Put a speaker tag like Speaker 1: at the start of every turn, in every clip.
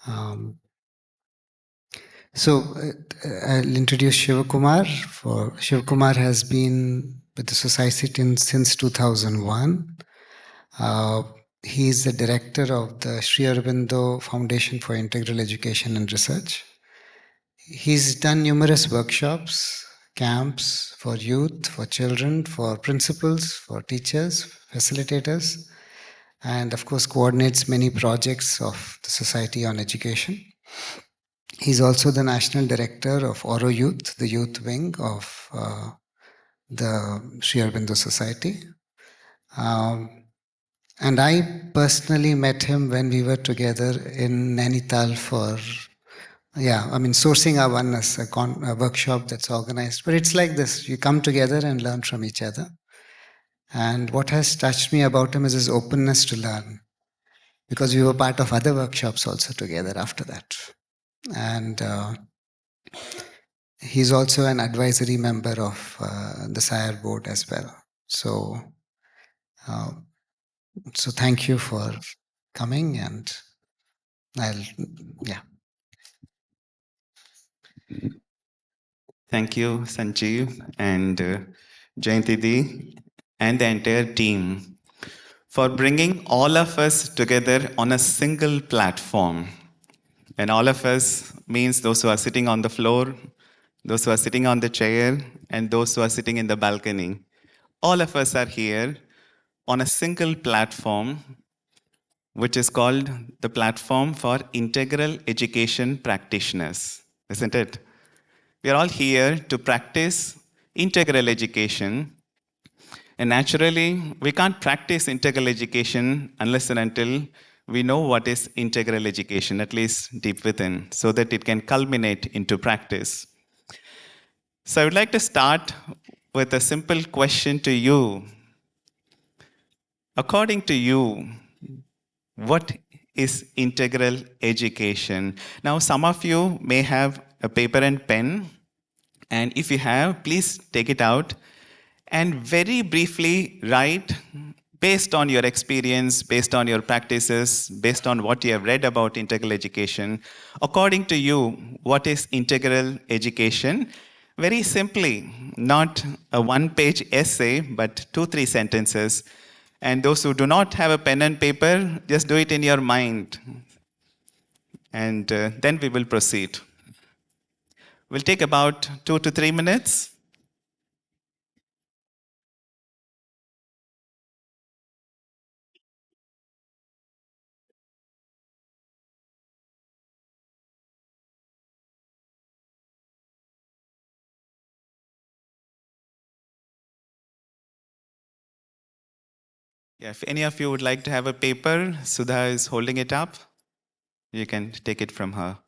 Speaker 1: Um, I'll introduce Shivakumar. Shivakumar has been with the society since 2001. He is the director of the Sri-Aurobindo Foundation for Integral Education and Research. He's done numerous workshops, camps for youth, for children, for principals, for teachers, facilitators, and of course coordinates many projects of the Society on Education. He's also the national director of Auro Youth, the youth wing of the Sri-Aurobindo Society. And I personally met him when we were together in Nainital for, sourcing our oneness, a workshop that's organized. But it's like this, you come together and learn from each other. And what has touched me about him is his openness to learn, because we were part of other workshops also together after that. And he's also an advisory member of the SAFIER board as well. So thank you for coming, and
Speaker 2: Thank you, Sanjeev and Jayantidi and the entire team for bringing all of us together on a single platform. And all of us means those who are sitting on the floor, those who are sitting on the chair, and those who are sitting in the balcony. All of us are here on a single platform, which is called the Platform for Integral Education Practitioners, isn't it? We are all here to practice integral education. And naturally, we can't practice integral education unless and until we know what is integral education, at least deep within, so that it can culminate into practice. So I would like to start with a simple question to you. According to you, what is integral education? Now, some of you may have a paper and pen, and if you have, please take it out and very briefly write, based on your experience, based on your practices, based on what you have read about integral education, according to you, what is integral education? Very simply, not a one-page essay, but 2-3 sentences. And those who do not have a pen and paper, just do it in your mind. And then we will proceed. We'll take about 2 to 3 minutes. Yeah, if any of you would like to have a paper, Sudha is holding it up. You can take it from her.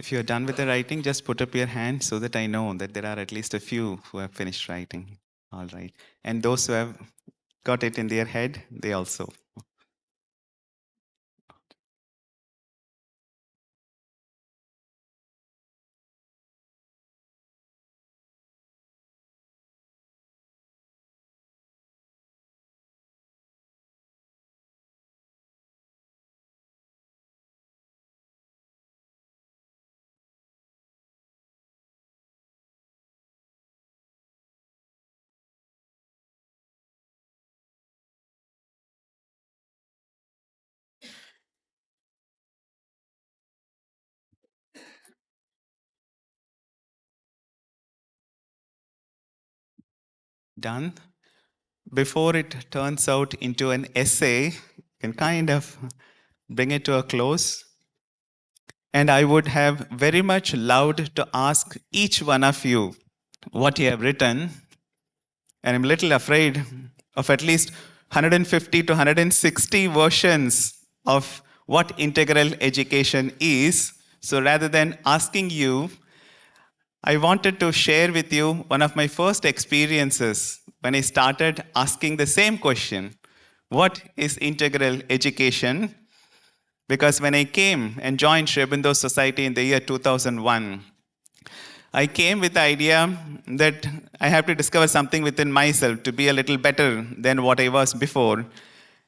Speaker 2: If you're done with the writing, just put up your hand so that I know that there are at least a few who have finished writing. All right. And those who have got it in their head, they also. Done. Before it turns out into an essay, can kind of bring it to a close. And I would have very much loved to ask each one of you what you have written. And I'm a little afraid of at least 150 to 160 versions of what integral education is. So rather than asking you, I wanted to share with you one of my first experiences when I started asking the same question: what is integral education? Because when I came and joined Aurobindo Society in the year 2001, I came with the idea that I have to discover something within myself to be a little better than what I was before.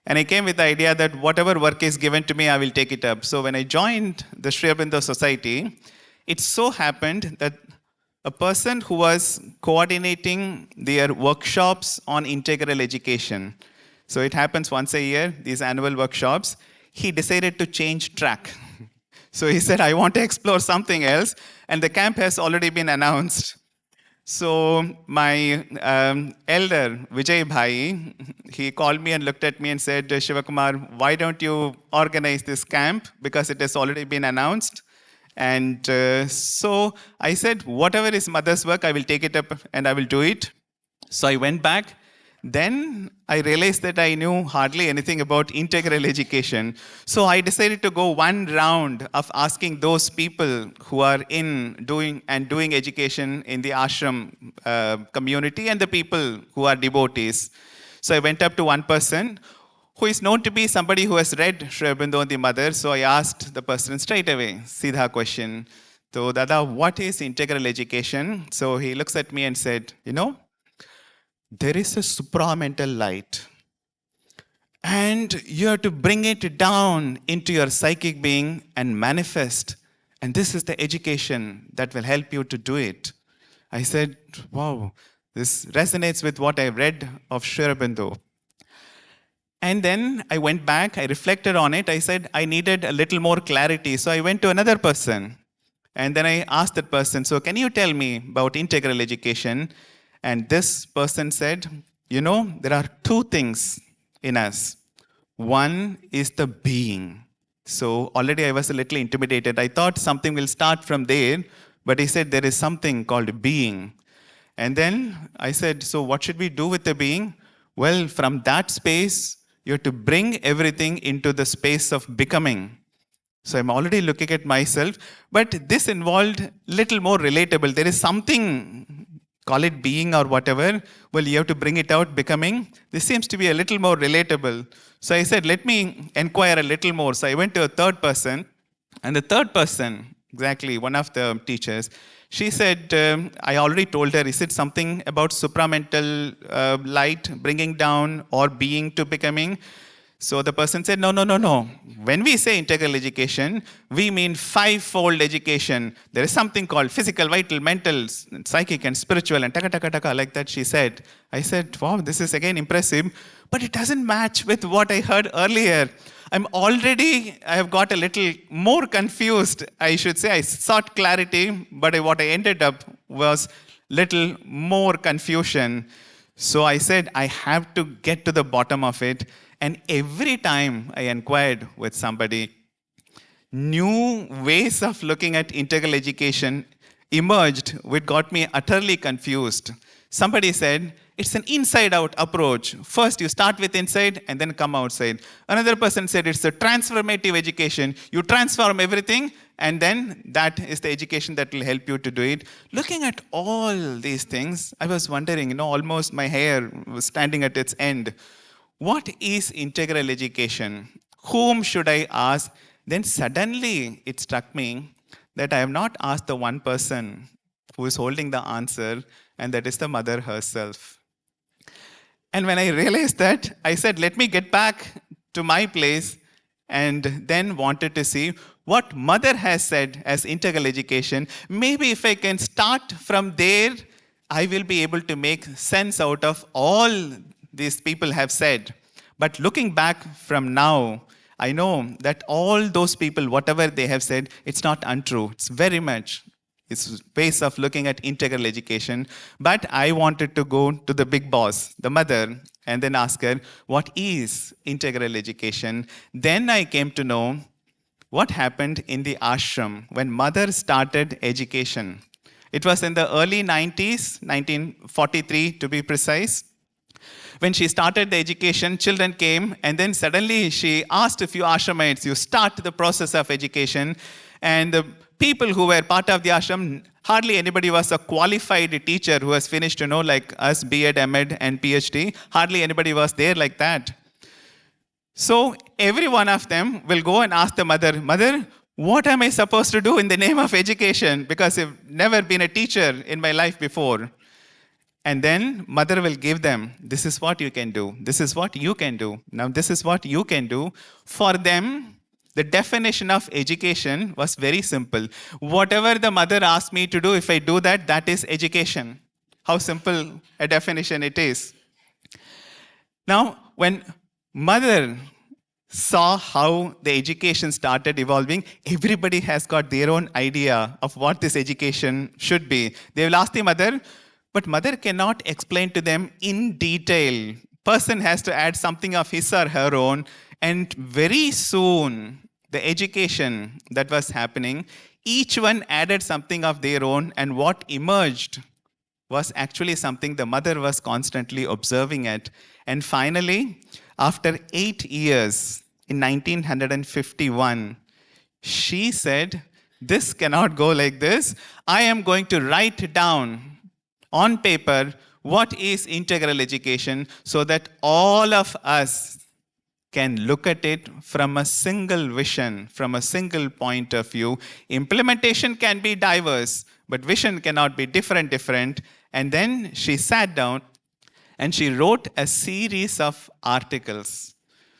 Speaker 2: And I came with the idea that whatever work is given to me, I will take it up. So when I joined the Aurobindo Society, it so happened that a person who was coordinating their workshops on integral education, so it happens once a year, these annual workshops, he decided to change track. So he said, I want to explore something else, and the camp has already been announced. So my elder, Vijay Bhai, he called me and looked at me and said, Shivakumar, why don't you organize this camp? Because it has already been announced. And so I said, whatever is mother's work, I will take it up and I will do it. So I went back. Then I realized that I knew hardly anything about integral education. So I decided to go one round of asking those people who are doing education in the ashram community and the people who are devotees. So I went up to one person who is known to be somebody who has read Aurobindo and the Mother. So I asked the person straight away, Siddha question. So, Dada, what is integral education? So he looks at me and said, there is a supramental light, and you have to bring it down into your psychic being and manifest. And this is the education that will help you to do it. I said, wow, this resonates with what I read of Aurobindo. And then I went back, I reflected on it. I said I needed a little more clarity. So I went to another person. And then I asked that person, so can you tell me about integral education? And this person said, there are two things in us. One is the being. So already I was a little intimidated. I thought something will start from there, but he said there is something called being. And then I said, so what should we do with the being? Well, from that space, you have to bring everything into the space of becoming. So I'm already looking at myself, but this involved little more relatable. There is something, call it being or whatever. Well, you have to bring it out, becoming. This seems to be a little more relatable. So I said, let me inquire a little more. So I went to a third person, and the third person, exactly one of the teachers, she said, I already told her, is it something about supramental light bringing down or being to becoming? So the person said, no. When we say integral education, we mean five-fold education. There is something called physical, vital, mental, psychic, and spiritual, and taka, like that she said. I said, wow, this is again impressive, but it doesn't match with what I heard earlier. I have got a little more confused. I should say I sought clarity, but what I ended up was little more confusion. So I said, I have to get to the bottom of it. And every time I inquired with somebody, new ways of looking at integral education emerged, which got me utterly confused. Somebody said, it's an inside-out approach. First, you start with inside and then come outside. Another person said, it's a transformative education. You transform everything and then that is the education that will help you to do it. Looking at all these things, I was wondering, almost my hair was standing at its end. What is integral education? Whom should I ask? Then suddenly it struck me that I have not asked the one person who is holding the answer, and that is the mother herself. And when I realized that, I said, let me get back to my place, and then wanted to see what mother has said as integral education. Maybe if I can start from there, I will be able to make sense out of all these people have said. But looking back from now, I know that all those people, whatever they have said, it's not untrue. It's very much it's ways of looking at integral education. But I wanted to go to the big boss, the mother, and then ask her, what is integral education? Then I came to know what happened in the ashram when mother started education. It was in the early 90s, 1943 to be precise. When she started the education, children came, and then suddenly she asked a few ashramites, you start the process of education. And the people who were part of the ashram, hardly anybody was a qualified teacher who has finished, like us, B.Ed, M.Ed, and PhD. Hardly anybody was there like that. So every one of them will go and ask the mother, Mother, what am I supposed to do in the name of education? Because I've never been a teacher in my life before. And then mother will give them, this is what you can do. This is what you can do. Now this is what you can do. For them, the definition of education was very simple. Whatever the mother asked me to do, if I do that, that is education. How simple a definition it is. Now, when mother saw how the education started evolving, everybody has got their own idea of what this education should be. They will ask the mother, but mother cannot explain to them in detail. Person has to add something of his or her own. And very soon, the education that was happening, each one added something of their own. And what emerged was actually something the mother was constantly observing at. And finally, after 8 years, in 1951, she said, this cannot go like this. I am going to write down on paper what is integral education so that all of us can look at it from a single vision, from a single point of view. Implementation can be diverse, but vision cannot be different. And then she sat down and she wrote a series of articles,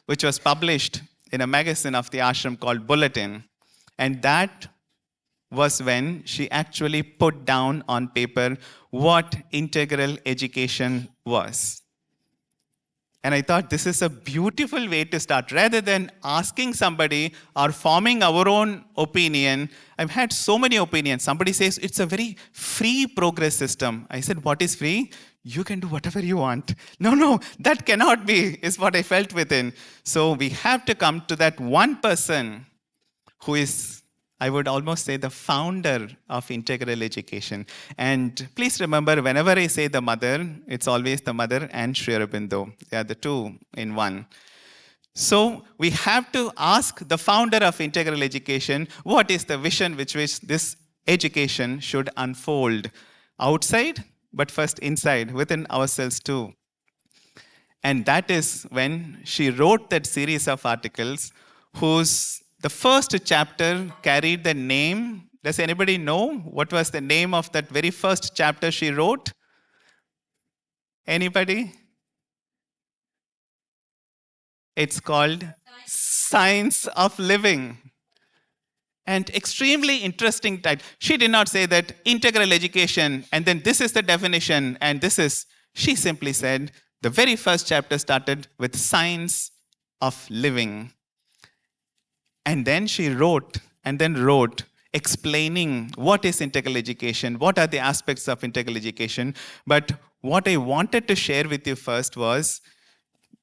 Speaker 2: which was published in a magazine of the ashram called Bulletin. And that was when she actually put down on paper what integral education was. And I thought this is a beautiful way to start. Rather than asking somebody or forming our own opinion, I've had so many opinions. Somebody says it's a very free progress system. I said, what is free? You can do whatever you want. No, that cannot be, is what I felt within. So we have to come to that one person who is, I would almost say, the founder of integral education. And please remember, whenever I say the mother, it's always the mother and Sri Aurobindo. They are the two in one. So we have to ask the founder of integral education, what is the vision which this education should unfold outside, but first inside, within ourselves too. And that is when she wrote that series of articles the first chapter carried the name. Does anybody know what was the name of that very first chapter she wrote? Anybody? It's called Science of Living. And extremely interesting title. She did not say that integral education, and then this is the definition, and this is, she simply said, the very first chapter started with Science of Living. And then she wrote, explaining what is integral education, what are the aspects of integral education. But what I wanted to share with you first was,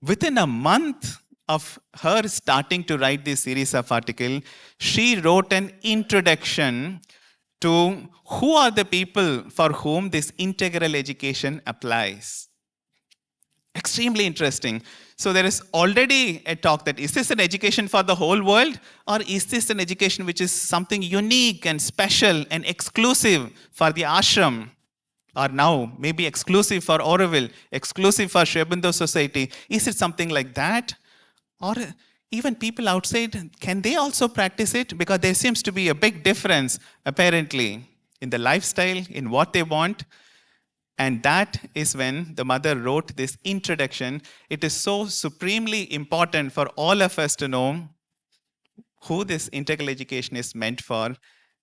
Speaker 2: within a month of her starting to write this series of articles, she wrote an introduction to who are the people for whom this integral education applies. Extremely interesting. So there is already a talk that is this an education for the whole world, or is this an education which is something unique and special and exclusive for the ashram, or now maybe exclusive for Auroville, exclusive for Aurobindo Society? Is it something like that? Or even people outside, can they also practice it? Because there seems to be a big difference, apparently, in the lifestyle, in what they want. And that is when the mother wrote this introduction. It is so supremely important for all of us to know who this integral education is meant for,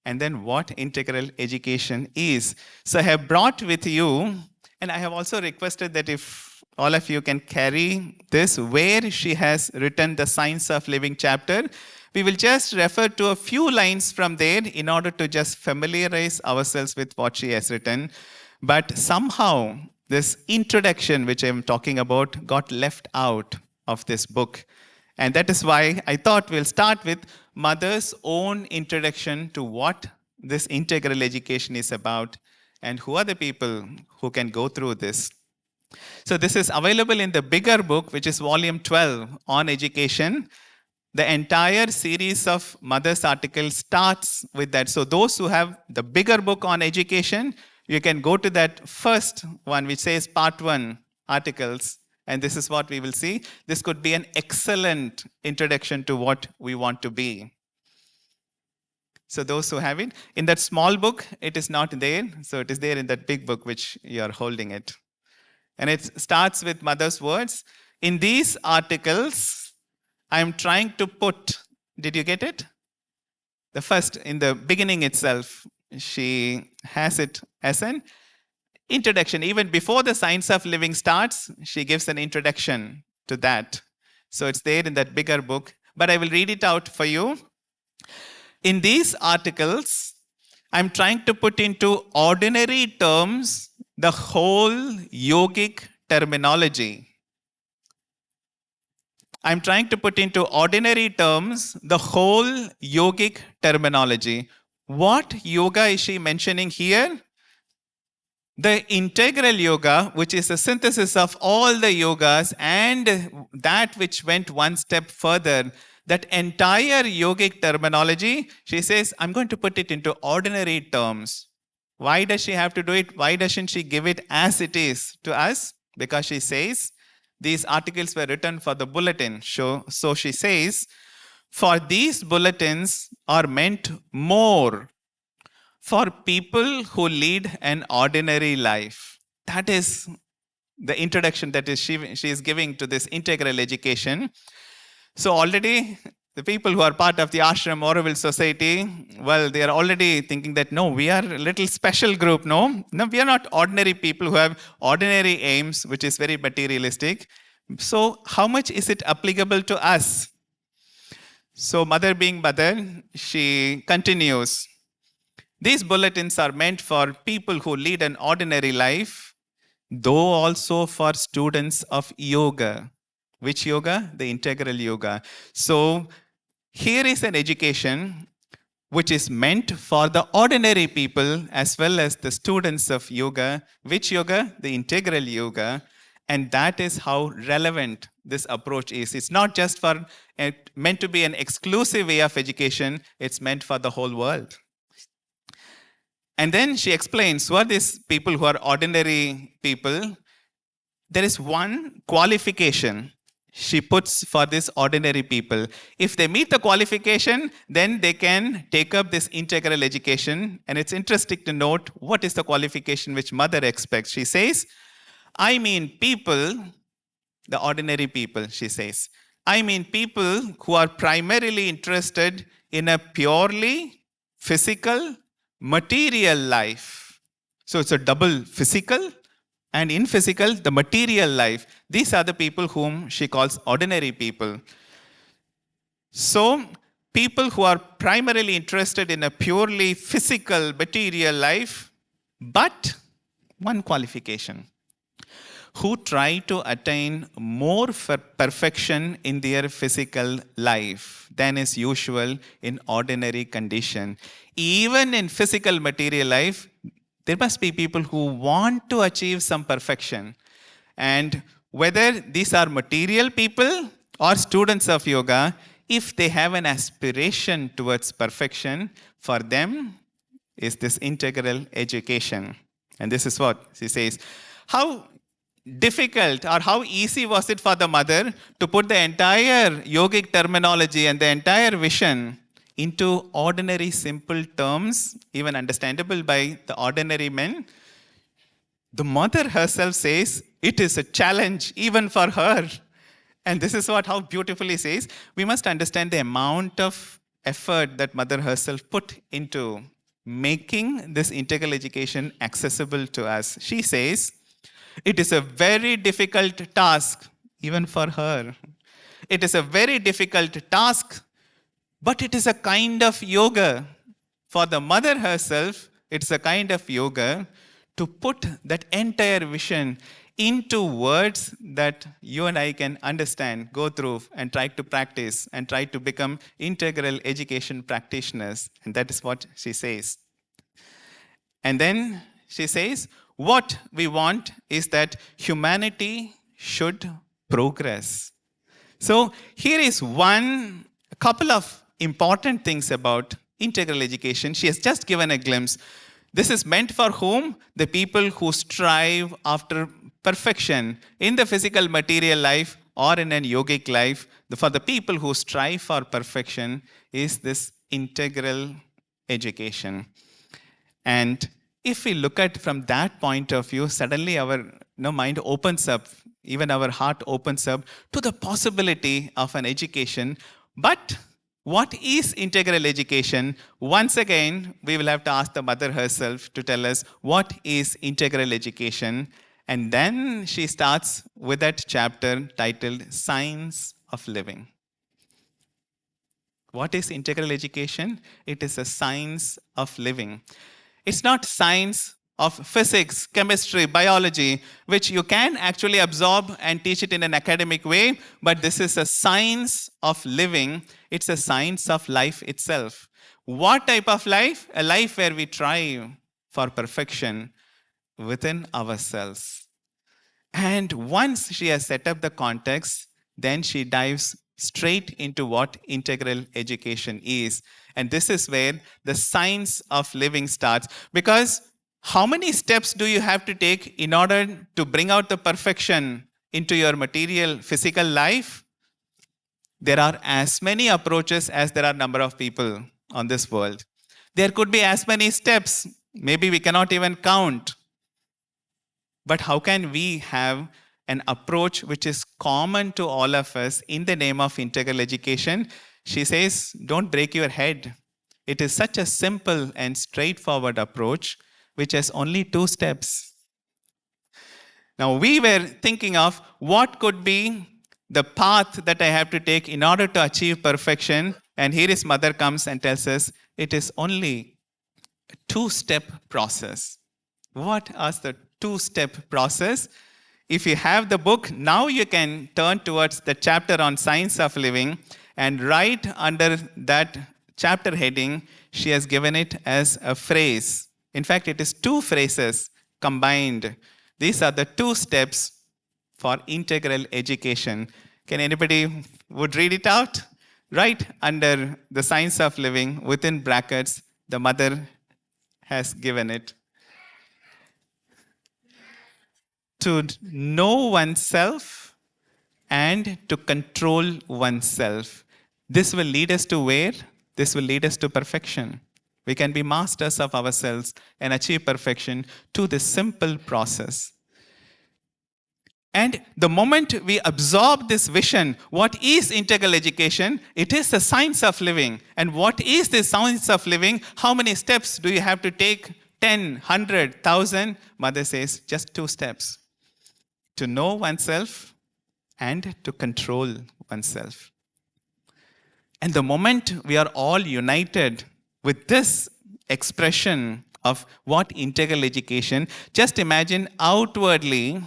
Speaker 2: and then what integral education is. So I have brought with you, and I have also requested that if all of you can carry this, where she has written the Science of Living chapter. We will just refer to a few lines from there in order to just familiarize ourselves with what she has written. But somehow, this introduction, which I'm talking about, got left out of this book. And that is why I thought we'll start with Mother's own introduction to what this integral education is about and who are the people who can go through this. So this is available in the bigger book, which is volume 12 on education. The entire series of Mother's articles starts with that. So those who have the bigger book on education, you can go to that first one, which says part 1 articles. And this is what we will see. This could be an excellent introduction to what we want to be. So those who have it, in that small book, it is not there. So it is there in that big book, which you are holding it. And it starts with Mother's words. In these articles, I am trying to put, did you get it? The first, in the beginning itself, she has it as an introduction. Even before the Science of Living starts, she gives an introduction to that. So it's there in that bigger book, but I will read it out for you. In these articles, I'm trying to put into ordinary terms the whole yogic terminology. I'm trying to put into ordinary terms the whole yogic terminology. What yoga is she mentioning here? The integral yoga, which is a synthesis of all the yogas and that which went one step further, that entire yogic terminology, she says, I'm going to put it into ordinary terms. Why does she have to do it? Why doesn't she give it as it is to us? Because she says, these articles were written for the bulletin. So she says, for these bulletins are meant more for people who lead an ordinary life. That is the introduction that is she is giving to this integral education. So already the people who are part of the ashram Auroville society, well, they are already thinking that, no, we are a little special group. No, we are not ordinary people who have ordinary aims, which is very materialistic. So how much is it applicable to us? So mother being mother, she continues. These bulletins are meant for people who lead an ordinary life, though also for students of yoga. Which yoga? The integral yoga. So here is an education which is meant for the ordinary people as well as the students of yoga. Which yoga? The integral yoga. And that is how relevant this approach is. It's not just for meant to be an exclusive way of education, it's meant for the whole world. And then she explains who are these people who are ordinary people. There is one qualification she puts for these ordinary people. If they meet the qualification, then they can take up this integral education. And it's interesting to note what is the qualification which mother expects. She says, I mean people, the ordinary people, she says. I mean people who are primarily interested in a purely physical, material life. So it's a double physical and in physical, the material life. These are the people whom she calls ordinary people. So people who are primarily interested in a purely physical, material life, but one qualification, who try to attain more perfection in their physical life than is usual in ordinary condition. Even in physical material life, there must be people who want to achieve some perfection. And whether these are material people or students of yoga, if they have an aspiration towards perfection, for them is this integral education. And this is what she says. How difficult or how easy was it for the mother to put the entire yogic terminology and the entire vision into ordinary simple terms, even understandable by the ordinary men? The mother herself says it is a challenge even for her. And this is what how beautifully says. We must understand the amount of effort that mother herself put into making this integral education accessible to us. She says, it is a very difficult task, even for her. It is a very difficult task, but it is a kind of yoga. For the mother herself, it's a kind of yoga to put that entire vision into words that you and I can understand, go through, and try to practice, and try to become integral education practitioners. And that is what she says. And then she says, what we want is that humanity should progress. So here is a couple of important things about integral education. She has just given a glimpse. This is meant for whom? The people who strive after perfection in the physical material life or in a yogic life. For the people who strive for perfection is this integral education. And if we look at from that point of view, suddenly our mind opens up, even our heart opens up to the possibility of an education. But what is integral education? Once again, we will have to ask the mother herself to tell us what is integral education. And then she starts with that chapter titled Science of Living. What is integral education? It is a science of living. It's not science of physics, chemistry, biology, which you can actually absorb and teach it in an academic way, but this is a science of living. It's a science of life itself. What type of life? A life where we strive for perfection within ourselves. And once she has set up the context, then she dives straight into what integral education is. And this is where the science of living starts. Because how many steps do you have to take in order to bring out the perfection into your material, physical life? There are as many approaches as there are number of people on this world. There could be as many steps. Maybe we cannot even count. But how can we have an approach which is common to all of us in the name of integral education? She says, don't break your head. It is such a simple and straightforward approach which has only 2 steps. Now, we were thinking of what could be the path that I have to take in order to achieve perfection. And here is mother comes and tells us it is only a 2-step process. What is the 2-step process? If you have the book, now you can turn towards the chapter on science of living, and right under that chapter heading, she has given it as a phrase. In fact, it is 2 phrases combined. These are the 2 steps for integral education. Can anybody would read it out? Right under the science of living, within brackets, the mother has given it. To know oneself and to control oneself. This will lead us to where? This will lead us to perfection. We can be masters of ourselves and achieve perfection to this simple process. And the moment we absorb this vision, what is integral education? It is the science of living. And what is this science of living? How many steps do you have to take? 10, 100, 1,000? Mother says, just 2 steps. To know oneself and to control oneself. And the moment we are all united with this expression of what integral education, just imagine outwardly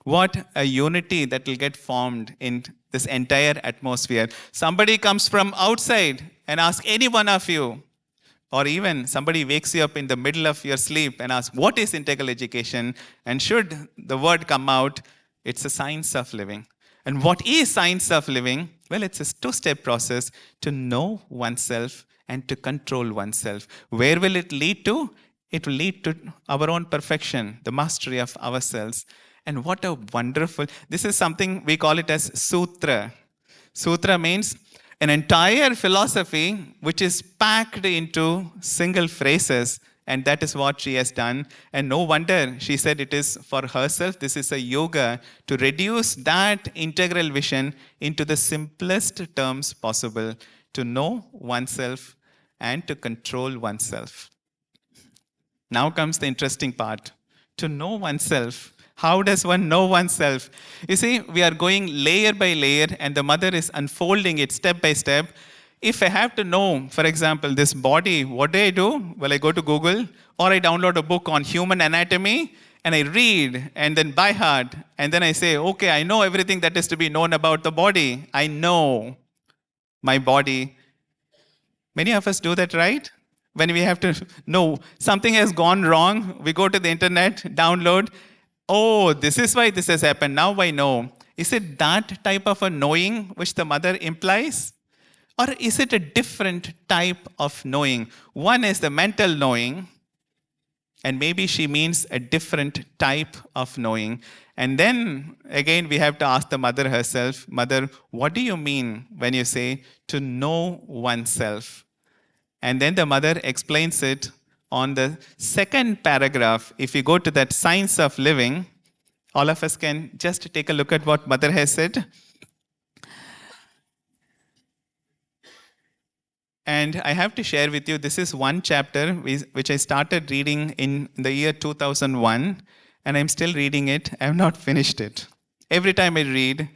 Speaker 2: what a unity that will get formed in this entire atmosphere. Somebody comes from outside and asks any one of you, or even somebody wakes you up in the middle of your sleep and asks, what is integral education? And should the word come out, It's a science of living. And what is science of living? Well, it's a two-step process to know oneself and to control oneself. Where will it lead to? It will lead to our own perfection, the mastery of ourselves. And what a wonderful, this is something we call it as sutra. Sutra means an entire philosophy which is packed into single phrases, and that is what she has done. And no wonder she said it is for herself. This is a yoga to reduce that integral vision into the simplest terms possible, to know oneself and to control oneself. Now comes the interesting part. To know oneself. How does one know oneself? You see, we are going layer by layer, and the mother is unfolding it step by step. If I have to know, for example, this body, what do I do? Well, I go to Google, or I download a book on human anatomy, and I read, and then by heart, and then I say, okay, I know everything that is to be known about the body. I know my body. Many of us do that, right? When we have to know something has gone wrong, we go to the internet, download. Oh, this is why this has happened. Now I know. Is it that type of a knowing which the mother implies? Or is it a different type of knowing? One is the mental knowing, and maybe she means a different type of knowing. And then again, we have to ask the mother herself, Mother, what do you mean when you say to know oneself? And then the mother explains it on the second paragraph. If you go to that science of living, all of us can just take a look at what mother has said. And I have to share with you, this is one chapter which I started reading in the year 2001, and I'm still reading it. I have not finished it. Every time I read,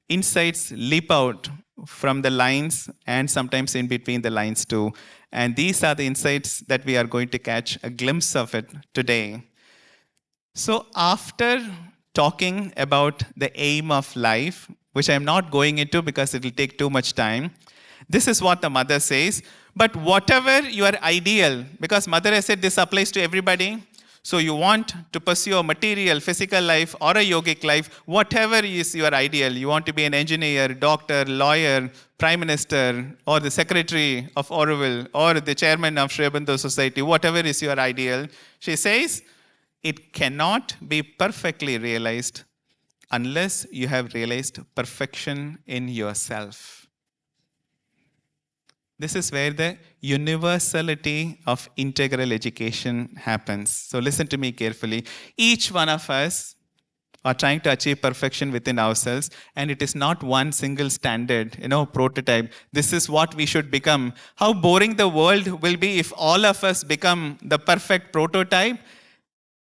Speaker 2: insights leap out from the lines and sometimes in between the lines too. And these are the insights that we are going to catch a glimpse of it today. So after talking about the aim of life, which I'm not going into because it will take too much time, this is what the mother says. But whatever your ideal, because mother has said this applies to everybody. So you want to pursue a material, physical life or a yogic life, whatever is your ideal. You want to be an engineer, doctor, lawyer, prime minister, or the secretary of Auroville, or the chairman of Sriaurobindosociety, whatever is your ideal. She says, it cannot be perfectly realized unless you have realized perfection in yourself. This is where the universality of integral education happens. So listen to me carefully. Each one of us are trying to achieve perfection within ourselves, and it is not one single standard, prototype. This is what we should become. How boring the world will be if all of us become the perfect prototype.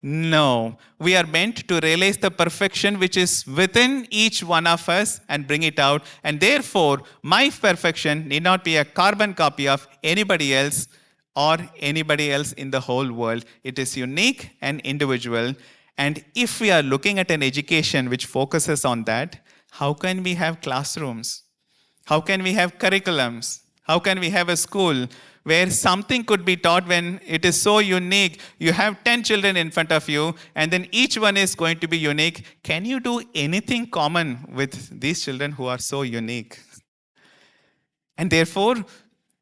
Speaker 2: No, we are meant to realize the perfection which is within each one of us and bring it out. And therefore, my perfection need not be a carbon copy of anybody else or anybody else in the whole world. It is unique and individual. And if we are looking at an education which focuses on that, how can we have classrooms? How can we have curriculums? How can we have a school where something could be taught when it is so unique? You have 10 children in front of you, and then each one is going to be unique. Can you do anything common with these children who are so unique? And therefore,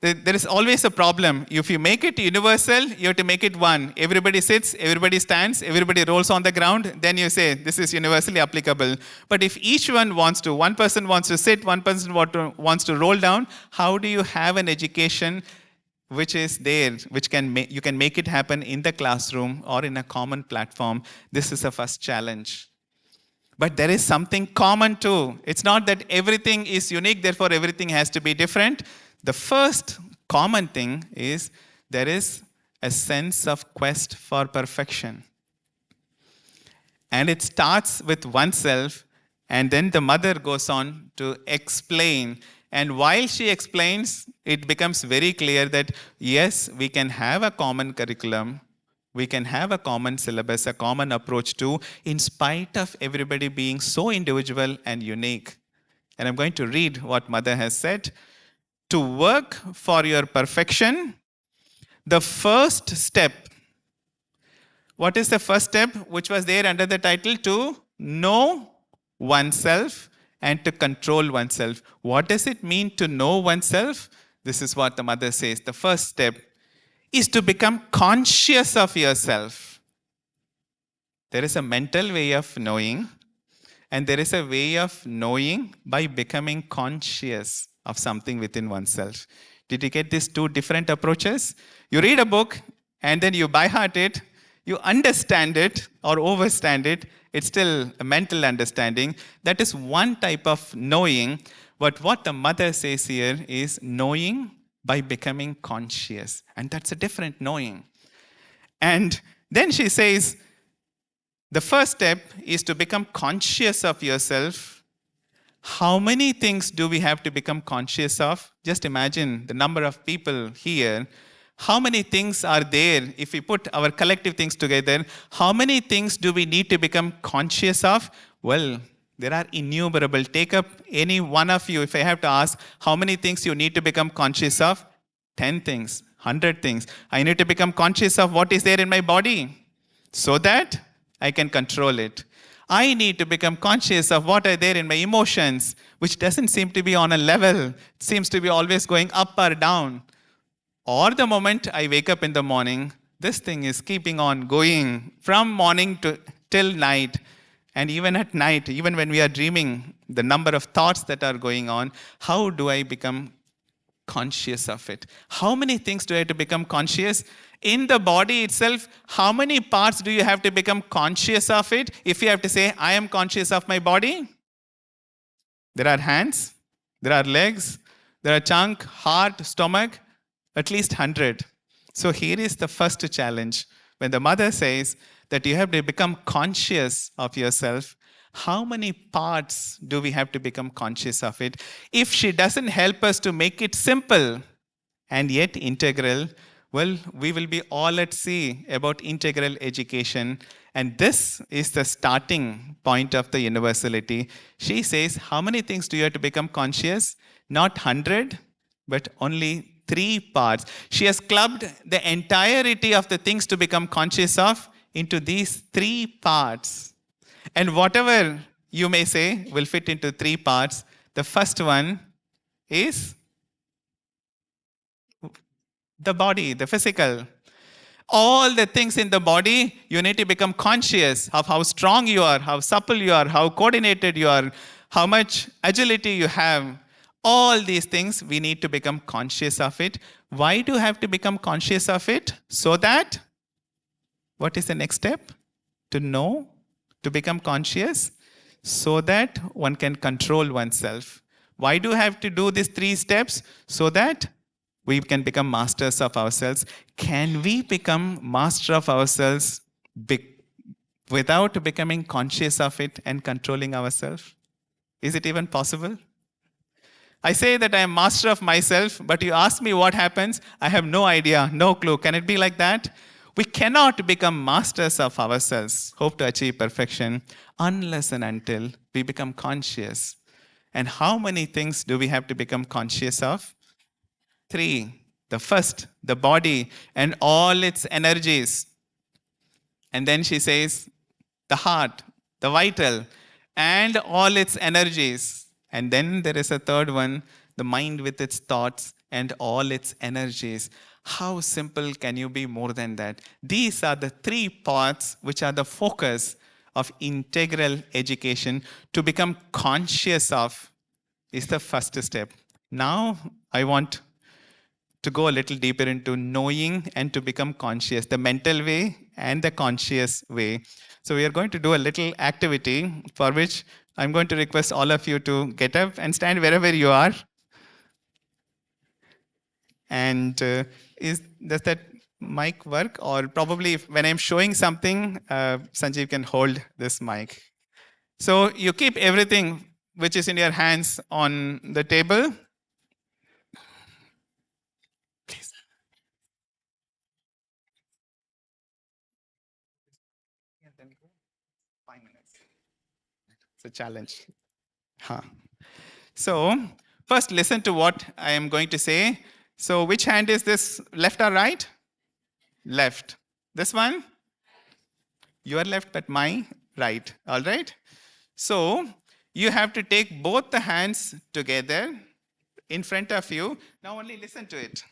Speaker 2: there is always a problem. If you make it universal, you have to make it one. Everybody sits, everybody stands, everybody rolls on the ground, then you say this is universally applicable. But if each one wants to, one person wants to sit, one person wants to roll down, how do you have an education which is there, which you can make it happen in the classroom or in a common platform? This is a first challenge. But there is something common too. It's not that everything is unique, therefore everything has to be different. The first common thing is there is a sense of quest for perfection. And it starts with oneself, and then the mother goes on to explain. And while she explains, it becomes very clear that yes, we can have a common curriculum, we can have a common syllabus, a common approach too, in spite of everybody being so individual and unique. And I'm going to read what mother has said. To work for your perfection, the first step. What is the first step which was there under the title? To know oneself and to control oneself. What does it mean to know oneself? This is what the mother says. The first step is to become conscious of yourself. There is a mental way of knowing, and there is a way of knowing by becoming conscious of something within oneself. Did you get these two different approaches? You read a book and then you by heart it, you understand it or overstand it. It's still a mental understanding. That is one type of knowing. But what the mother says here is knowing by becoming conscious. And that's a different knowing. And then she says, the first step is to become conscious of yourself. How many things do we have to become conscious of? Just imagine the number of people here. How many things are there? If we put our collective things together, how many things do we need to become conscious of? Well, there are innumerable. Take up any one of you. If I have to ask, how many things you need to become conscious of? 10 things, 100 things. I need to become conscious of what is there in my body so that I can control it. I need to become conscious of what are there in my emotions, which doesn't seem to be on a level. It seems to be always going up or down. Or the moment I wake up in the morning, this thing is keeping on going from morning till night. And even at night, even when we are dreaming, the number of thoughts that are going on, how do I become conscious of it? How many things do I have to become conscious? In the body itself, how many parts do you have to become conscious of it? If you have to say, I am conscious of my body, there are hands, there are legs, there are trunk, heart, stomach, at least 100. So here is the first challenge. When the mother says that you have to become conscious of yourself, how many parts do we have to become conscious of it? If she doesn't help us to make it simple and yet integral, well, we will be all at sea about integral education. And this is the starting point of the universality. She says, how many things do you have to become conscious? Not 100, but only 3 parts. She has clubbed the entirety of the things to become conscious of into these 3 parts. And whatever you may say will fit into 3 parts. The first one is the body, the physical. All the things in the body, you need to become conscious of how strong you are, how supple you are, how coordinated you are, how much agility you have. All these things, we need to become conscious of it. Why do you have to become conscious of it? So that, what is the next step? To know, to become conscious, so that one can control oneself. Why do you have to do these 3 steps? So that we can become masters of ourselves. Can we become master of ourselves without becoming conscious of it and controlling ourselves? Is it even possible? I say that I am master of myself, but you ask me what happens, I have no idea, no clue. Can it be like that? We cannot become masters of ourselves, hope to achieve perfection, unless and until we become conscious. And how many things do we have to become conscious of? 3. The first, the body and all its energies. And then she says, the heart, the vital, and all its energies. And then there is a third one, the mind with its thoughts and all its energies. How simple can you be more than that? These are the 3 parts which are the focus of integral education. To become conscious of is the first step. Now I want to go a little deeper into knowing and to become conscious, the mental way and the conscious way. So we are going to do a little activity for which I'm going to request all of you to get up and stand wherever you are. And does that mic work? Or probably when I'm showing something, Sanjeev can hold this mic. So you keep everything which is in your hands on the table. Please. And then go 5 minutes. It's a challenge. Huh. So first listen to what I am going to say. So which hand is this, left or right? Left. This one? Your left, but my right. All right? So you have to take both the hands together in front of you. Now only listen to it.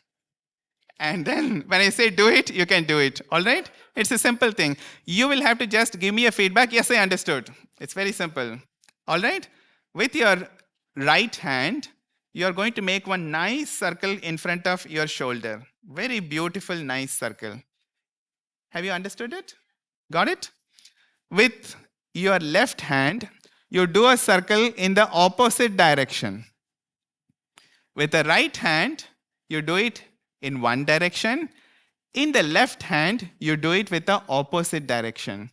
Speaker 2: And then when I say do it, you can do it. All right? It's a simple thing. You will have to just give me a feedback. Yes, I understood. It's very simple. All right? With your right hand, you are going to make one nice circle in front of your shoulder. Very beautiful, nice circle. Have you understood it? Got it? With your left hand, you do a circle in the opposite direction. With the right hand, you do it in one direction. In the left hand, you do it with the opposite direction.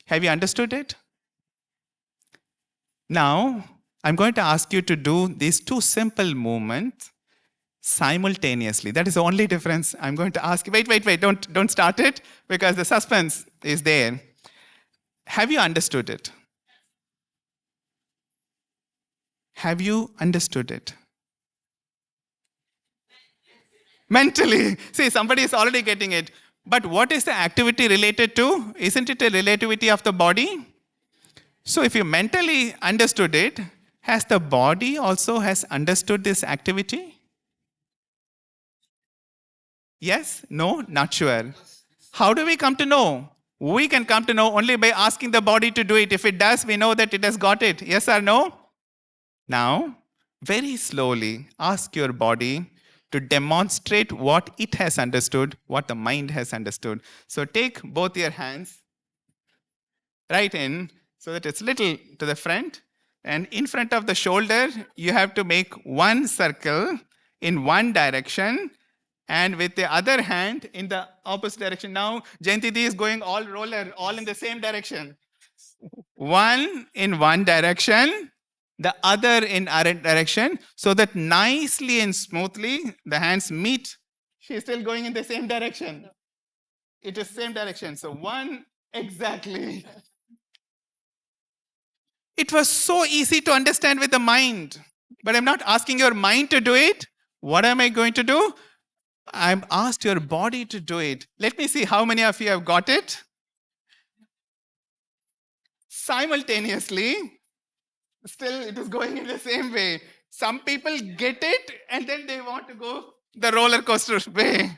Speaker 2: Have you understood it? Now, I'm going to ask you to do these two simple movements simultaneously. That is the only difference. I'm going to ask you. Wait. Don't start it because the suspense is there. Have you understood it? Have you understood it? Mentally. See, somebody is already getting it. But what is the activity related to? Isn't it a relativity of the body? So if you mentally understood it, has the body also has understood this activity? Yes? No? Not sure. How do we come to know? We can come to know only by asking the body to do it. If it does, we know that it has got it. Yes or no? Now, very slowly ask your body to demonstrate what it has understood, what the mind has understood. So take both your hands right in so that it's little to the front. And in front of the shoulder, you have to make one circle in one direction. And with the other hand in the opposite direction. Now, Jayantidi is going all roller, all in the same direction. One in one direction, the other in other direction, so that nicely and smoothly the hands meet. She's still going in the same direction. It is same direction. So one, exactly. It was so easy to understand with the mind. But I'm not asking your mind to do it. What am I going to do? I've asked your body to do it. Let me see how many of you have got it. Simultaneously, still it is going in the same way. Some people get it and then they want to go the roller coaster way.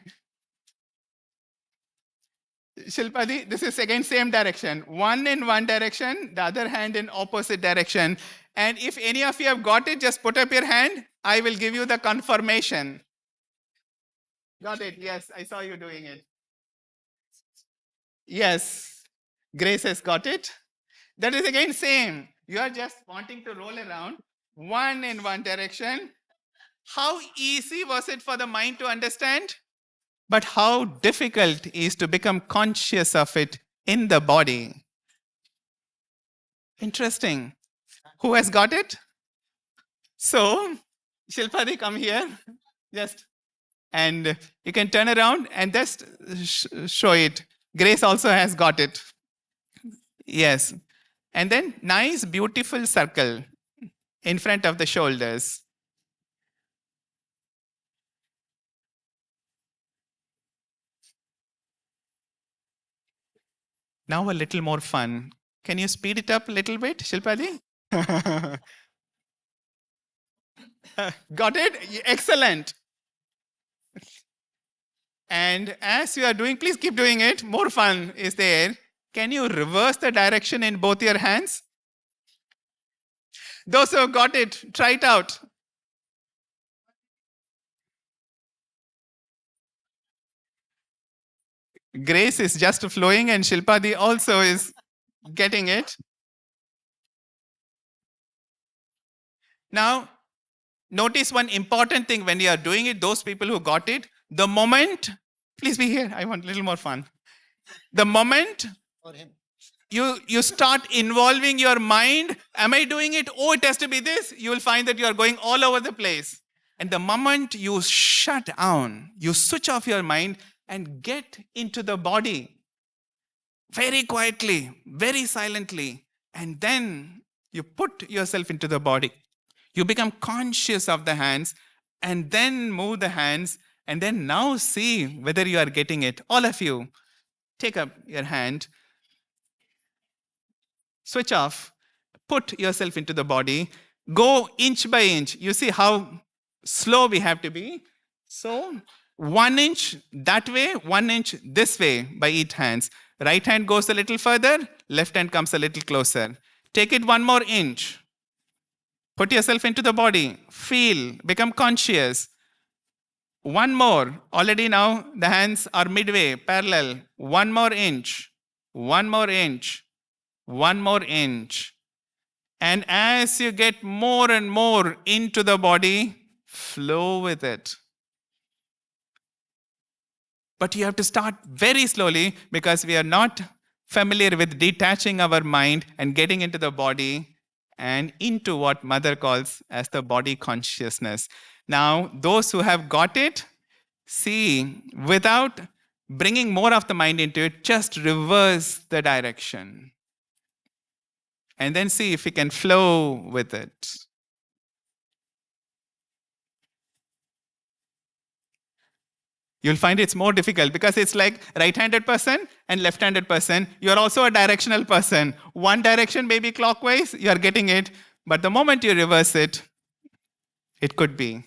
Speaker 2: Shilpadi, this is again same direction. One in one direction, the other hand in opposite direction. And if any of you have got it, just put up your hand. I will give you the confirmation. Got it? Yes, I saw you doing it. Yes, Grace has got it. That is again same. You are just wanting to roll around one in one direction. How easy was it for the mind to understand? But how difficult is to become conscious of it in the body? Interesting. Who has got it? So, Shilpadi, come here. Just. And you can turn around and just show it. Grace also has got it. Yes. And then nice, beautiful circle in front of the shoulders. Now a little more fun. Can you speed it up a little bit, Shilpadi? Got it? Excellent. And as you are doing, please keep doing it. More fun is there. Can you reverse the direction in both your hands? Those who have got it, try it out. Grace is just flowing and Shilpadi also is getting it. Now, notice one important thing when you are doing it, those people who got it, the moment, please be here, I want a little more fun. The moment you start involving your mind, am I doing it? Oh, it has to be this. You will find that you are going all over the place. And the moment you shut down, you switch off your mind and get into the body very quietly, very silently, and then you put yourself into the body. You become conscious of the hands and then move the hands and then now see whether you are getting it. All of you, take up your hand, switch off, put yourself into the body. Go inch by inch. You see how slow we have to be. So 1 inch that way, 1 inch this way by each hands. Right hand goes a little further, left hand comes a little closer. Take it 1 more inch. Put yourself into the body. Feel, become conscious. 1 more. Already now the hands are midway, parallel. 1 more inch. 1 more inch. 1 more inch. And as you get more and more into the body, flow with it. But you have to start very slowly because we are not familiar with detaching our mind and getting into the body and into what Mother calls as the body consciousness. Now, those who have got it, see, without bringing more of the mind into it, just reverse the direction. And then see if you can flow with it. You'll find it's more difficult because it's like right-handed person and left-handed person. You're also a directional person. One direction may be clockwise, you're getting it. But the moment you reverse it, it could be.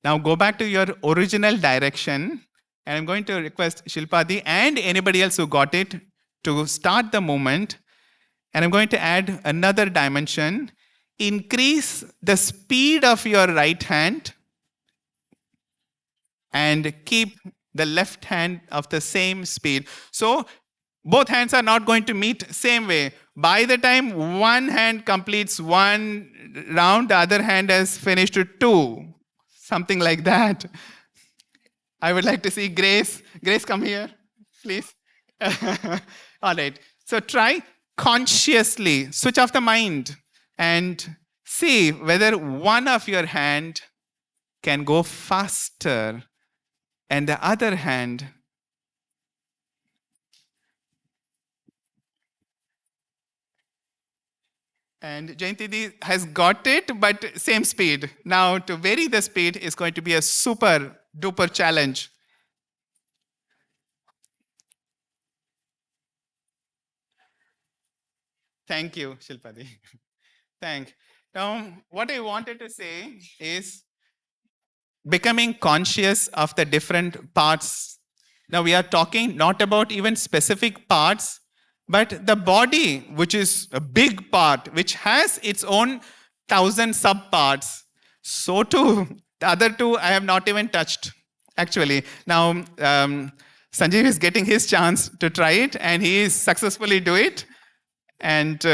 Speaker 2: Now go back to your original direction. And I'm going to request Shilpadi and anybody else who got it to start the movement. And I'm going to add another dimension. Increase the speed of your right hand and keep the left hand of the same speed. So both hands are not going to meet same way. By the time one hand completes 1 round, the other hand has finished 2. Something like that. I would like to see Grace. Grace, come here, please. All right. So try consciously, switch off the mind and see whether one of your hand can go faster and the other hand and Jayantidi has got it, but same speed. Now to vary the speed is going to be a super duper challenge. Thank you, Shilpadi. Thank. Now, what I wanted to say is becoming conscious of the different parts. Now, we are talking not about even specific parts, but the body, which is a big part, which has its own 1,000 subparts. So too, the other 2 I have not even touched, actually. Now, Sanjeev is getting his chance to try it, and he is successfully do it. And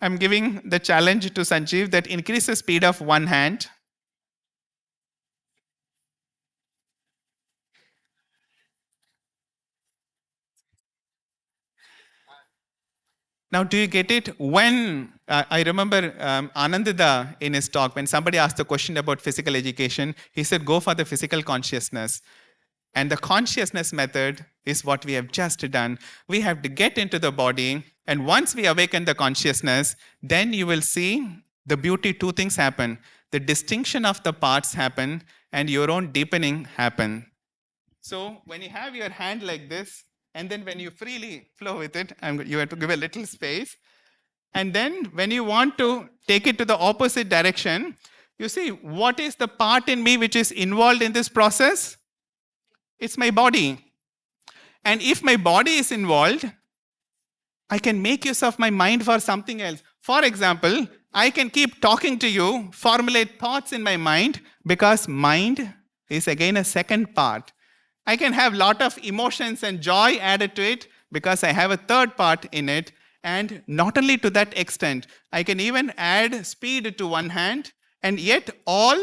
Speaker 2: I'm giving the challenge to Sanjeev that increase the speed of one hand. Now, do you get it? When, I remember Anandada in his talk, when somebody asked a question about physical education, he said, go for the physical consciousness. And the consciousness method is what we have just done. We have to get into the body, and once we awaken the consciousness, then you will see the beauty. 2 things happen. The distinction of the parts happen, and your own deepening happen. So when you have your hand like this, and then when you freely flow with it, you have to give a little space. And then when you want to take it to the opposite direction, you see, what is the part in me which is involved in this process? It's my body. And if my body is involved, I can make use of my mind for something else. For example, I can keep talking to you, formulate thoughts in my mind, because mind is again a second part. I can have a lot of emotions and joy added to it because I have a third part in it. And not only to that extent, I can even add speed to one hand, and yet all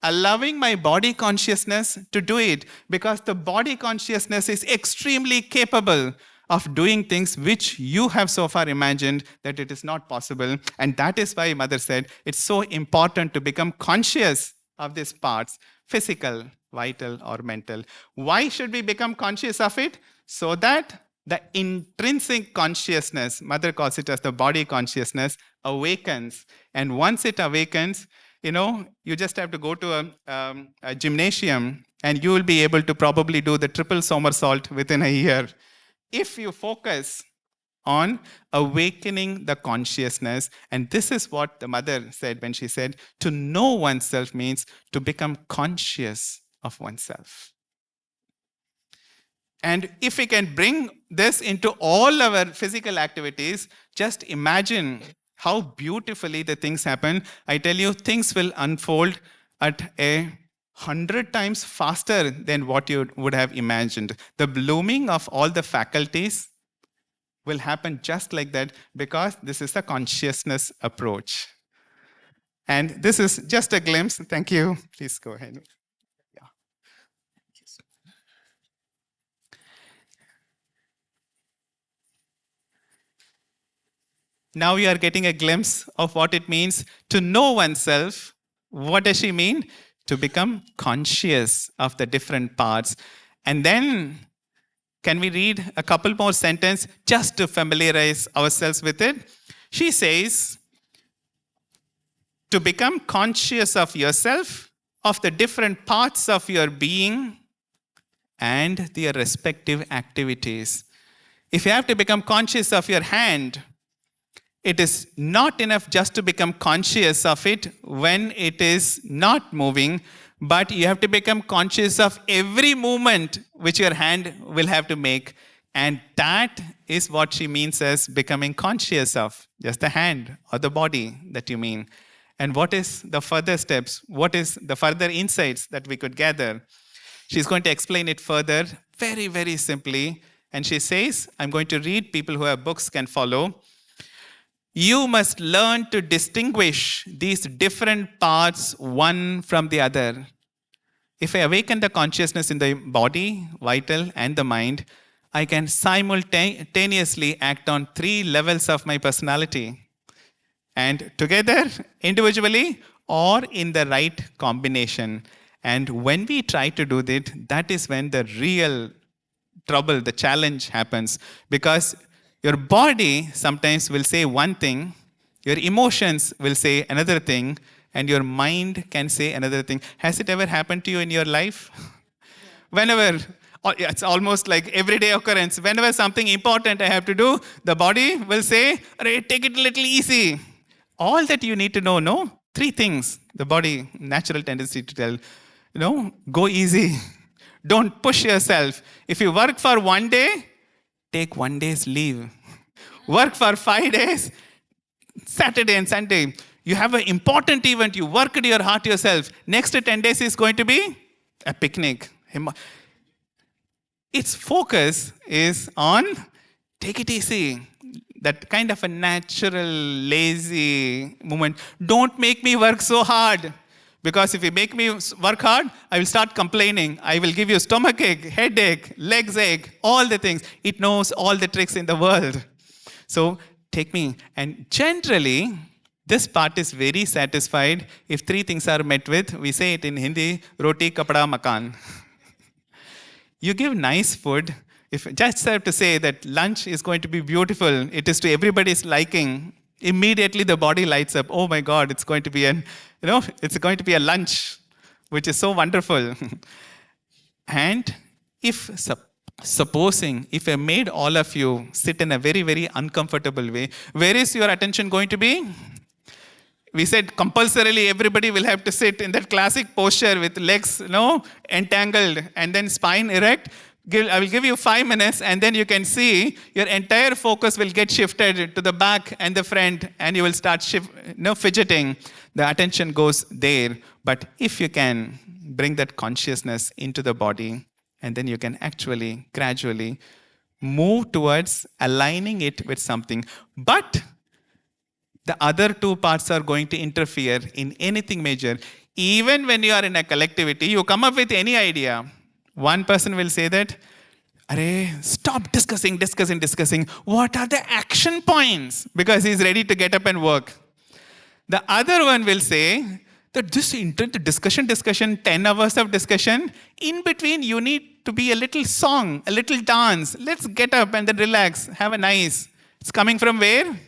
Speaker 2: allowing my body consciousness to do it, because the body consciousness is extremely capable of doing things which you have so far imagined that it is not possible. And that is why Mother said it's so important to become conscious of these parts, physical, vital, or mental. Why should we become conscious of it? So that the intrinsic consciousness, Mother calls it as the body consciousness, awakens. And once it awakens, you just have to go to a gymnasium and you will be able to probably do the triple somersault within a year. If you focus on awakening the consciousness. And this is what the mother said when she said, to know oneself means to become conscious of oneself. And if we can bring this into all our physical activities, just imagine how beautifully the things happen. I tell you, things will unfold at 100 times faster than what you would have imagined. The blooming of all the faculties will happen just like that, because this is the consciousness approach. And this is just a glimpse. Thank you. Please go ahead. Yeah. Now you are getting a glimpse of what it means to know oneself. What does she mean? To become conscious of the different parts. And then, can we read a couple more sentences just to familiarize ourselves with it? She says, to become conscious of yourself, of the different parts of your being, and their respective activities. If you have to become conscious of your hand, it is not enough just to become conscious of it when it is not moving, but you have to become conscious of every movement which your hand will have to make. And that is what she means as becoming conscious of, just the hand or the body that you mean. And what is the further steps? What is the further insights that we could gather? She's going to explain it further very, very simply. And she says, I'm going to read, people who have books can follow. You must learn to distinguish these different parts one from the other. If I awaken the consciousness in the body, vital, and the mind, I can simultaneously act on 3 levels of my personality. And together, individually, or in the right combination. And when we try to do that, that is when the real trouble, the challenge happens. Because your body sometimes will say one thing, your emotions will say another thing, and your mind can say another thing. Has it ever happened to you in your life? Whenever, it's almost like everyday occurrence. Whenever something important I have to do, the body will say, take it a little easy. All that you need to know, no? 3 things. The body, natural tendency to tell, go easy. Don't push yourself. If you work for 1 day, take 1 day's leave. Work for 5 days, Saturday and Sunday. You have an important event, you worked your heart yourself. Next 10 days is going to be a picnic. Its focus is on take it easy. That kind of a natural, lazy movement. Don't make me work so hard. Because if you make me work hard, I will start complaining. I will give you stomach ache, headache, legs ache, all the things. It knows all the tricks in the world. So take me. And generally, this part is very satisfied if 3 things are met with. We say it in Hindi, roti, kapda, makan. You give nice food. If just have to say that lunch is going to be beautiful, it is to everybody's liking, immediately the body lights up. Oh my God, it's going to be it's going to be a lunch, which is so wonderful. And if supposing if I made all of you sit in a very, very uncomfortable way, where is your attention going to be? We said compulsorily everybody will have to sit in that classic posture with legs entangled and then spine erect. I will give you 5 minutes, and then you can see your entire focus will get shifted to the back and the front, and you will start fidgeting. The attention goes there. But if you can bring that consciousness into the body, and then you can actually gradually move towards aligning it with something. But the other 2 parts are going to interfere in anything major. Even when you are in a collectivity, you come up with any idea. One person will say that, stop discussing. What are the action points? Because he's ready to get up and work. The other one will say that this discussion, 10 hours of discussion, in between you need to be a little song, a little dance. Let's get up and then relax, have a nice. It's coming from where?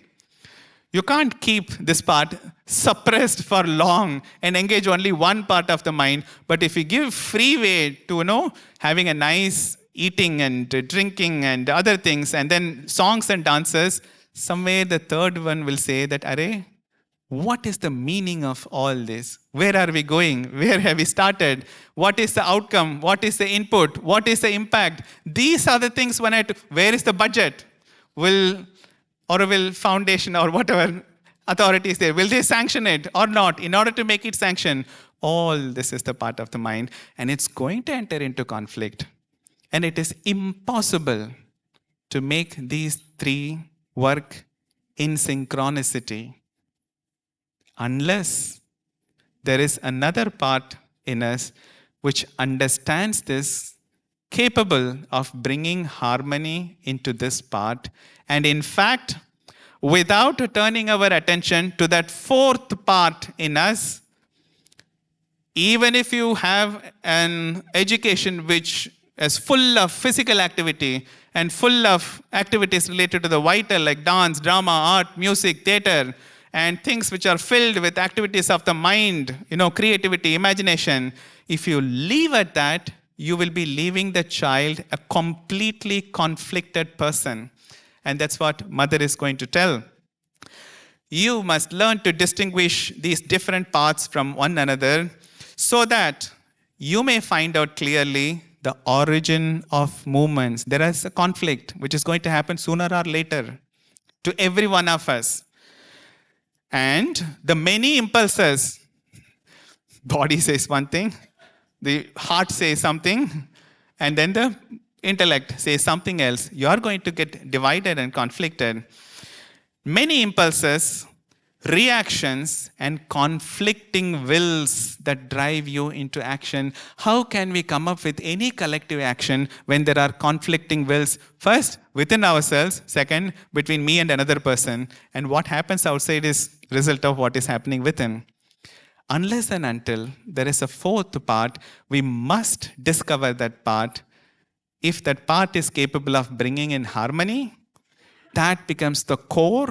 Speaker 2: You can't keep this part suppressed for long and engage only one part of the mind. But if you give free way to having a nice eating and drinking and other things, and then songs and dances, somewhere the third one will say that, Arey, what is the meaning of all this? Where are we going? Where have we started? What is the outcome? What is the input? What is the impact? These are the things when where is the budget? Will Auroville Foundation or whatever authorities there, will they sanction it or not? In order to make it sanction, all this is the part of the mind, and it's going to enter into conflict. And it is impossible to make these three work in synchronicity unless there is another part in us which understands this, capable of bringing harmony into this part. And in fact, without turning our attention to that fourth part in us, even if you have an education which is full of physical activity and full of activities related to the vital, like dance, drama, art, music, theater, and things which are filled with activities of the mind, creativity, imagination, if you leave at that, you will be leaving the child a completely conflicted person. And that's what mother is going to tell. You must learn to distinguish these different parts from one another so that you may find out clearly the origin of movements. There is a conflict which is going to happen sooner or later to every one of us. And the many impulses, body says one thing, the heart says something, and then the intellect says something else. You are going to get divided and conflicted. Many impulses, reactions, and conflicting wills that drive you into action. How can we come up with any collective action when there are conflicting wills? First, within ourselves. Second, between me and another person. And what happens outside is result of what is happening within. Unless and until there is a fourth part, we must discover that part. If that part is capable of bringing in harmony, that becomes the core,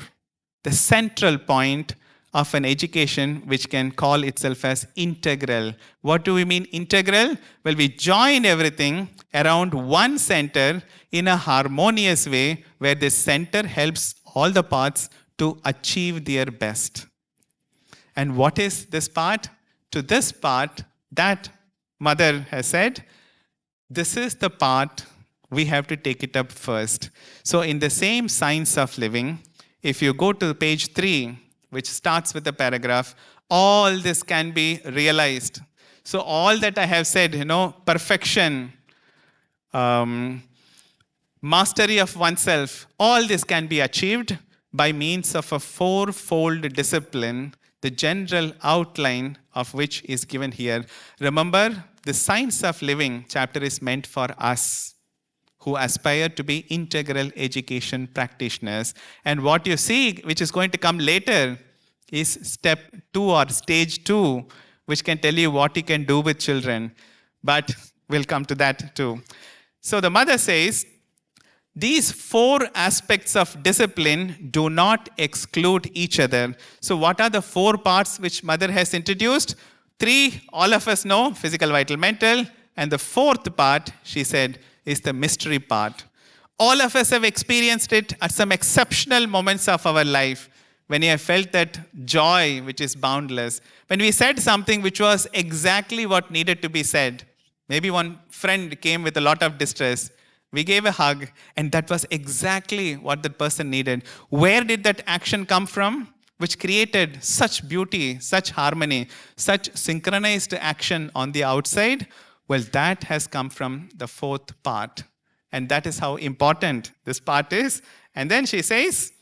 Speaker 2: the central point of an education which can call itself as integral. What do we mean integral? Well, we join everything around one center in a harmonious way where this center helps all the parts to achieve their best. And what is this part? To this part, that mother has said, this is the part we have to take it up first. So in the same Science of Living, if you go to page 3, which starts with the paragraph, all this can be realized. So all that I have said, perfection, mastery of oneself, all this can be achieved by means of a fourfold discipline, the general outline of which is given here. Remember, the Science of Living chapter is meant for us who aspire to be integral education practitioners. And what you see, which is going to come later, is step 2 or stage 2, which can tell you what you can do with children. But we'll come to that too. So the mother says, these 4 aspects of discipline do not exclude each other. So what are the 4 parts which mother has introduced? 3, all of us know, physical, vital, mental. And the 4th part, she said, is the mystery part. All of us have experienced it at some exceptional moments of our life when we have felt that joy which is boundless. When we said something which was exactly what needed to be said. Maybe one friend came with a lot of distress. We gave a hug, and that was exactly what that person needed. Where did that action come from? Which created such beauty, such harmony, such synchronized action on the outside? Well, that has come from the 4th part. And that is how important this part is. And then she says,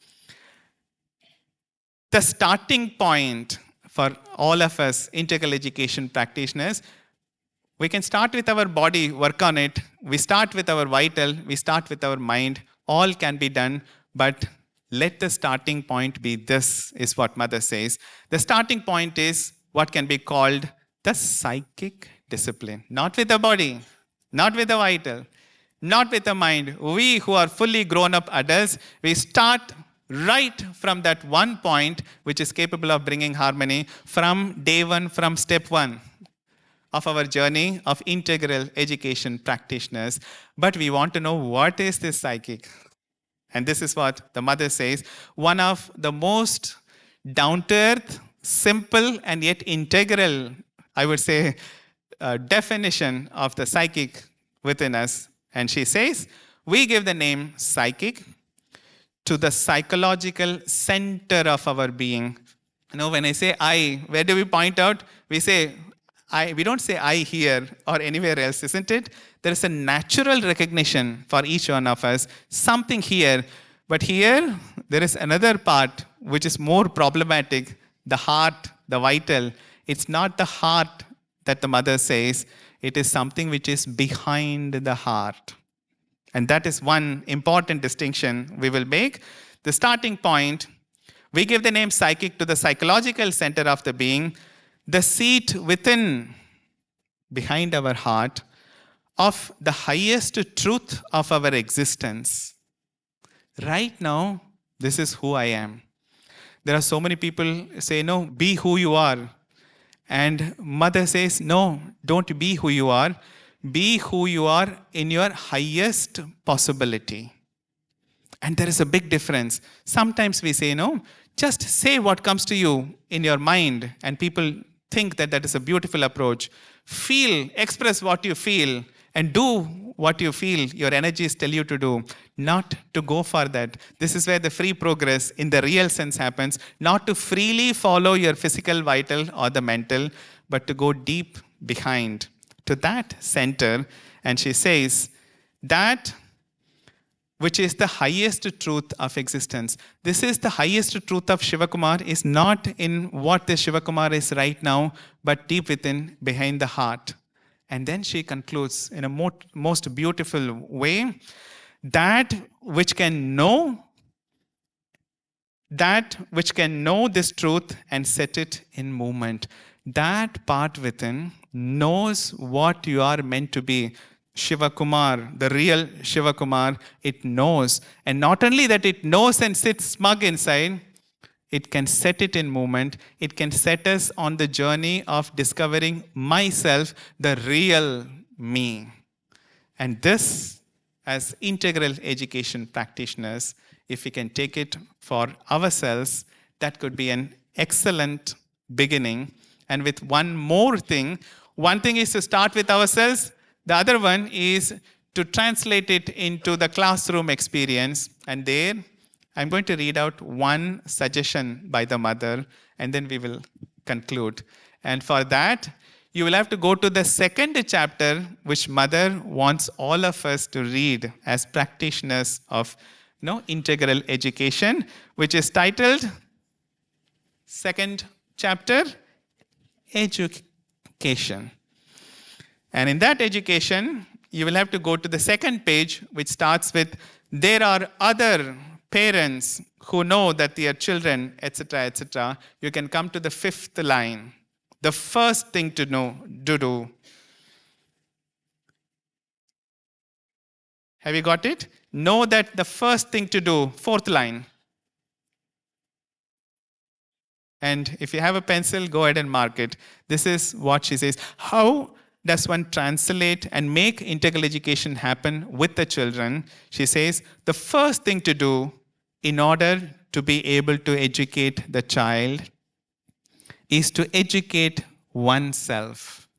Speaker 2: the starting point for all of us integral education practitioners, we can start with our body, work on it. We start with our vital, we start with our mind. All can be done, but let the starting point be this, is what mother says. The starting point is what can be called the psychic discipline. Not with the body, not with the vital, not with the mind. We who are fully grown up adults, we start right from that one point which is capable of bringing harmony from day 1, from step 1. of our journey of integral education practitioners. But we want to know, what is this psychic? And this is what the mother says. One of the most down-to-earth, simple, and yet integral, I would say, definition of the psychic within us. And she says, we give the name psychic to the psychological center of our being. When I say I, where do we point out? We say I. We don't say I here or anywhere else, isn't it? There is a natural recognition for each one of us, something here. But here, there is another part which is more problematic, the heart, the vital. It's not the heart that the mother says. It is something which is behind the heart. And that is one important distinction we will make. The starting point, we give the name psychic to the psychological center of the being, the seat within, behind our heart, of the highest truth of our existence. Right now, this is who I am. There are so many people say, no, be who you are. And mother says, no, don't be who you are. Be who you are in your highest possibility. And there is a big difference. Sometimes we say, no, just say what comes to you in your mind. And people think that that is a beautiful approach. Feel, express what you feel, and do what you feel your energies tell you to do. Not to go for that. This is where the free progress in the real sense happens. Not to freely follow your physical, vital, or the mental, but to go deep behind to that center. And she says that which is the highest truth of existence. This is the highest truth of Shivakumar, is not in what the Shivakumar is right now, but deep within, behind the heart. And then she concludes in a most beautiful way, that which can know this truth and set it in movement. That part within knows what you are meant to be. Shivakumar, the real Shivakumar, it knows. And not only that it knows and sits smug inside, it can set it in movement. It can set us on the journey of discovering myself, the real me. And this, as integral education practitioners, if we can take it for ourselves, that could be an excellent beginning. And with one more thing, one thing is to start with ourselves. The other one is to translate it into the classroom experience. And there, I'm going to read out one suggestion by the mother, and then we will conclude. And for that, you will have to go to the second chapter, which mother wants all of us to read as practitioners of integral education, which is titled, second chapter, Education. And in that education, you will have to go to the second page, which starts with, there are other parents who know that their children, etc., etc. You can come to the fifth line. The first thing to do. Have you got it? Know that the first thing to do, fourth line. And if you have a pencil, go ahead and mark it. This is what she says. How does one translate and make integral education happen with the children? She says, the first thing to do in order to be able to educate the child is to educate oneself.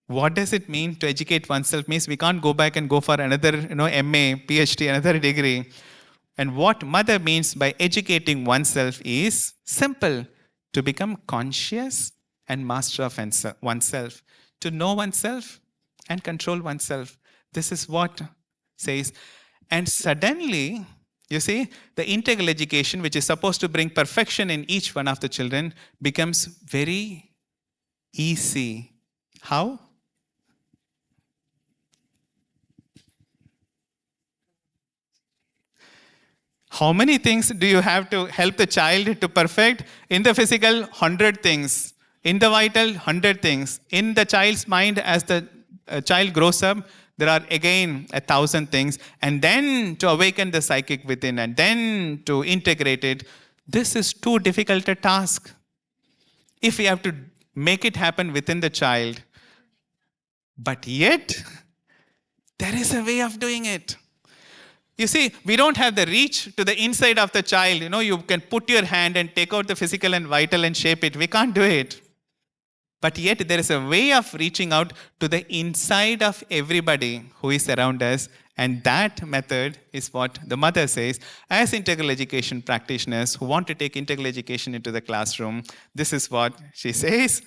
Speaker 2: What does it mean to educate oneself? Means we can't go back and go for another MA, PhD, another degree. And what mother means by educating oneself is simple, to become conscious and master of oneself, to know oneself and control oneself. This is what says. And suddenly, you see, the integral education, which is supposed to bring perfection in each one of the children, becomes very easy. How? How many things do you have to help the child to perfect? In the physical, 100 things. In the vital, 100 things. In the child's mind, as the child grows up, there are again 1,000 things. And then to awaken the psychic within, and then to integrate it. This is too difficult a task. If we have to make it happen within the child. But yet, there is a way of doing it. You see, we don't have the reach to the inside of the child. You can put your hand and take out the physical and vital and shape it. We can't do it. But yet, there is a way of reaching out to the inside of everybody who is around us. And that method is what the mother says. As integral education practitioners who want to take integral education into the classroom, this is what she says.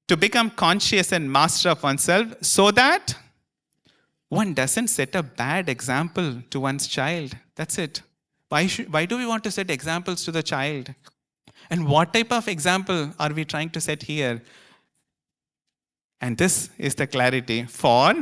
Speaker 2: To become conscious and master of oneself so that one doesn't set a bad example to one's child. That's it. Why do we want to set examples to the child? And what type of example are we trying to set here? And this is the clarity. For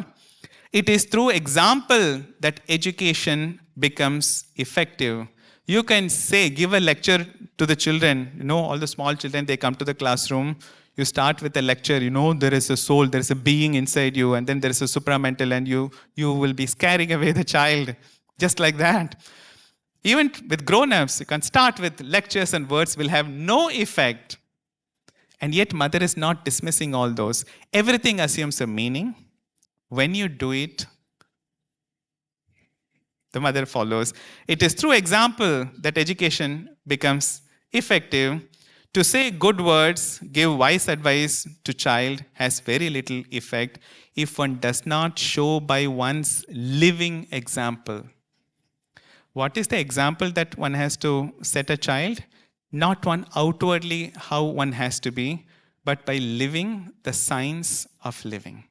Speaker 2: it is through example that education becomes effective. You can say, give a lecture to the children. All the small children, they come to the classroom. You start with a lecture, there is a soul, there is a being inside you, and then there is a supramental, and you will be scaring away the child. Just like that. Even with grown-ups, you can start with lectures and words will have no effect. And yet, mother is not dismissing all those. Everything assumes a meaning. When you do it, the mother follows. It is through example that education becomes effective. To say good words, give wise advice to child has very little effect if one does not show by one's living example. What is the example that one has to set a child? Not one outwardly how one has to be, but by living the signs of living.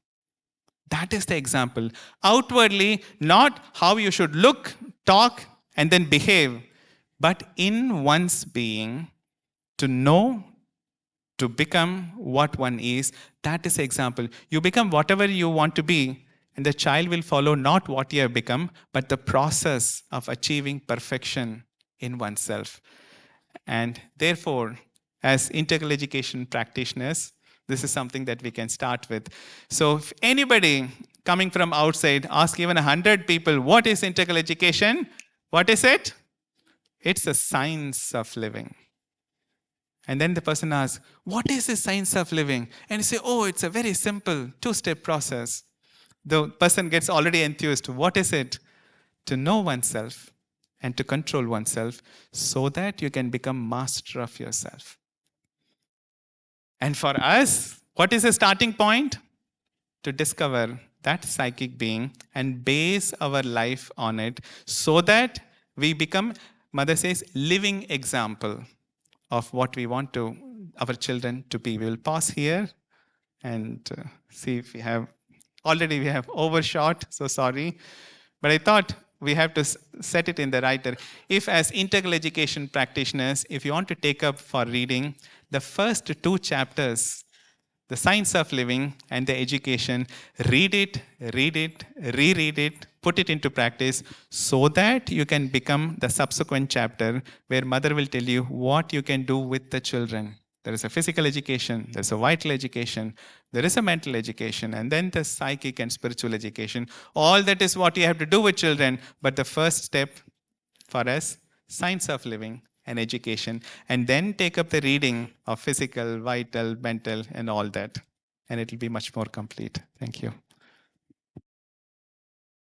Speaker 2: That is the example. Outwardly, not how you should look, talk, and then behave, but in one's being, to know, to become what one is. That is the example. You become whatever you want to be, and the child will follow not what you have become, but the process of achieving perfection in oneself. And therefore, as integral education practitioners, this is something that we can start with. So if anybody coming from outside, ask even 100 people, what is integral education? What is it? It's a science of living. And then the person asks, what is the science of living? And you say, oh, it's a very simple 2-step process. The person gets already enthused. What is it? To know oneself and to control oneself so that you can become master of yourself. And for us, what is the starting point? To discover that psychic being and base our life on it so that we become, mother says, living example of what we want our children to be. We will pause here and see if we have overshot, so sorry. But I thought we have to set it in the right direction. If as integral education practitioners, if you want to take up for reading, the first 2 chapters, the science of living and the education, read it, reread it, put it into practice so that you can become the subsequent chapter where mother will tell you what you can do with the children. There is a physical education, there's a vital education, there is a mental education, and then the psychic and spiritual education. All that is what you have to do with children. But the first step for us, science of living and education, and then take up the reading of physical, vital, mental, and all that. And it will be much more complete. Thank you.